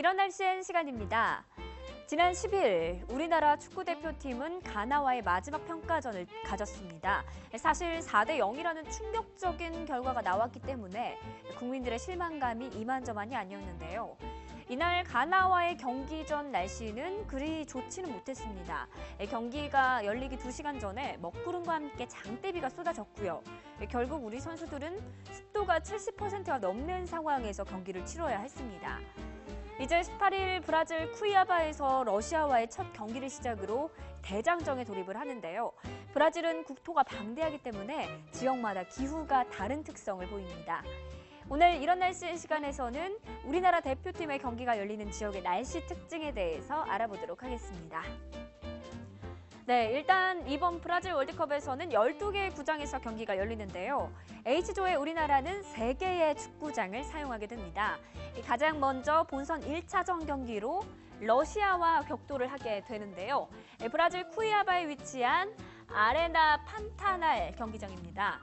이런 날씨엔 시간입니다. 지난 10일 우리나라 축구대표팀은 가나와의 마지막 평가전을 가졌습니다. 사실 4대 0이라는 충격적인 결과가 나왔기 때문에 국민들의 실망감이 이만저만이 아니었는데요. 이날 가나와의 경기 전 날씨는 그리 좋지는 못했습니다. 경기가 열리기 2시간 전에 먹구름과 함께 장대비가 쏟아졌고요. 결국 우리 선수들은 습도가 70%가 넘는 상황에서 경기를 치러야 했습니다. 이제 18일 브라질 쿠이아바에서 러시아와의 첫 경기를 시작으로 대장정에 돌입을 하는데요. 브라질은 국토가 방대하기 때문에 지역마다 기후가 다른 특성을 보입니다. 오늘 이런 날씨 시간에서는 우리나라 대표팀의 경기가 열리는 지역의 날씨 특징에 대해서 알아보도록 하겠습니다. 네, 일단 이번 브라질 월드컵에서는 12개의 구장에서 경기가 열리는데요. H조의 우리나라는 3개의 축구장을 사용하게 됩니다. 가장 먼저 본선 1차전 경기로 러시아와 격돌을 하게 되는데요. 브라질 쿠이아바에 위치한 아레나 판타날 경기장입니다.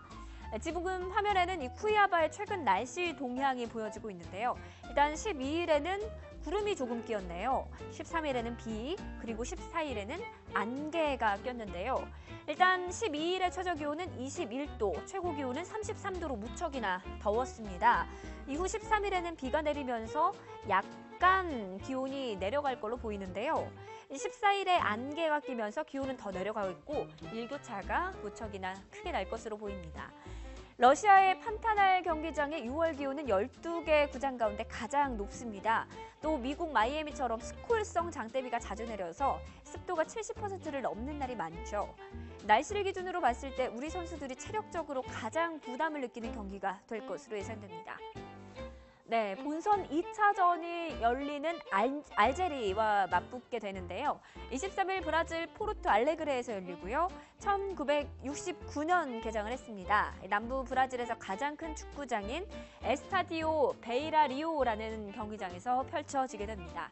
지금 화면에는 이 쿠이아바의 최근 날씨 동향이 보여지고 있는데요. 일단 12일에는 구름이 조금 끼었네요. 13일에는 비, 그리고 14일에는 안개가 꼈는데요. 일단 12일의 최저기온은 21도, 최고기온은 33도로 무척이나 더웠습니다. 이후 13일에는 비가 내리면서 약간 기온이 내려갈 걸로 보이는데요. 14일에 안개가 끼면서 기온은 더 내려가고 있고 일교차가 무척이나 크게 날 것으로 보입니다. 러시아의 판타날 경기장의 6월 기온은 12개 구장 가운데 가장 높습니다. 또 미국 마이애미처럼 스콜성 장대비가 자주 내려서 습도가 70%를 넘는 날이 많죠. 날씨를 기준으로 봤을 때 우리 선수들이 체력적으로 가장 부담을 느끼는 경기가 될 것으로 예상됩니다. 네, 본선 2차전이 열리는 알제리와 맞붙게 되는데요. 23일 브라질 포르투 알레그레에서 열리고요. 1969년 개장을 했습니다. 남부 브라질에서 가장 큰 축구장인 에스타디오 베이라리오라는 경기장에서 펼쳐지게 됩니다.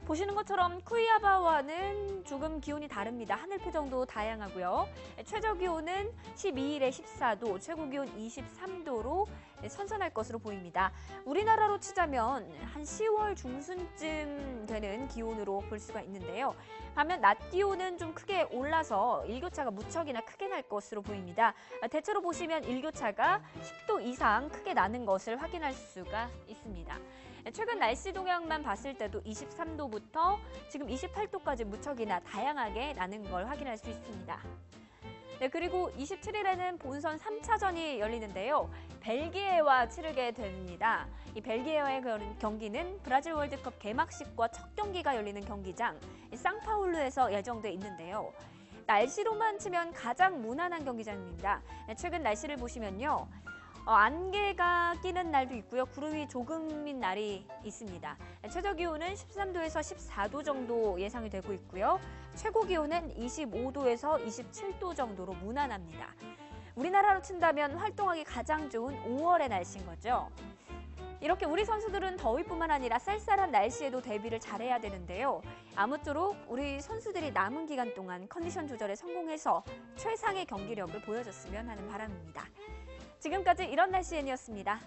보시는 것처럼 쿠이아바와는 조금 기온이 다릅니다. 하늘 표정도 다양하고요. 최저 기온은 12일에 14도, 최고 기온 23도로 선선할 것으로 보입니다. 우리나라로 치자면 한 10월 중순쯤 되는 기온으로 볼 수가 있는데요. 반면 낮 기온은 좀 크게 올라서 일교차가 무척이나 크게 날 것으로 보입니다. 대체로 보시면 일교차가 10도 이상 크게 나는 것을 확인할 수가 있습니다. 최근 날씨 동향만 봤을 때도 23도부터 지금 28도까지 무척이나 다양하게 나는 걸 확인할 수 있습니다. 네, 그리고 27일에는 본선 3차전이 열리는데요. 벨기에와 치르게 됩니다. 이 벨기에와의 경기는 브라질 월드컵 개막식과 첫 경기가 열리는 경기장 상파울루에서 예정돼 있는데요. 날씨로만 치면 가장 무난한 경기장입니다. 최근 날씨를 보시면요. 안개가 끼는 날도 있고요. 구름이 조금인 날이 있습니다. 최저 기온은 13도에서 14도 정도 예상이 되고 있고요. 최고 기온은 25도에서 27도 정도로 무난합니다. 우리나라로 친다면 활동하기 가장 좋은 5월의 날씨인 거죠. 이렇게 우리 선수들은 더위뿐만 아니라 쌀쌀한 날씨에도 대비를 잘해야 되는데요. 아무쪼록 우리 선수들이 남은 기간 동안 컨디션 조절에 성공해서 최상의 경기력을 보여줬으면 하는 바람입니다. 지금까지 이런 날씨엔이었습니다.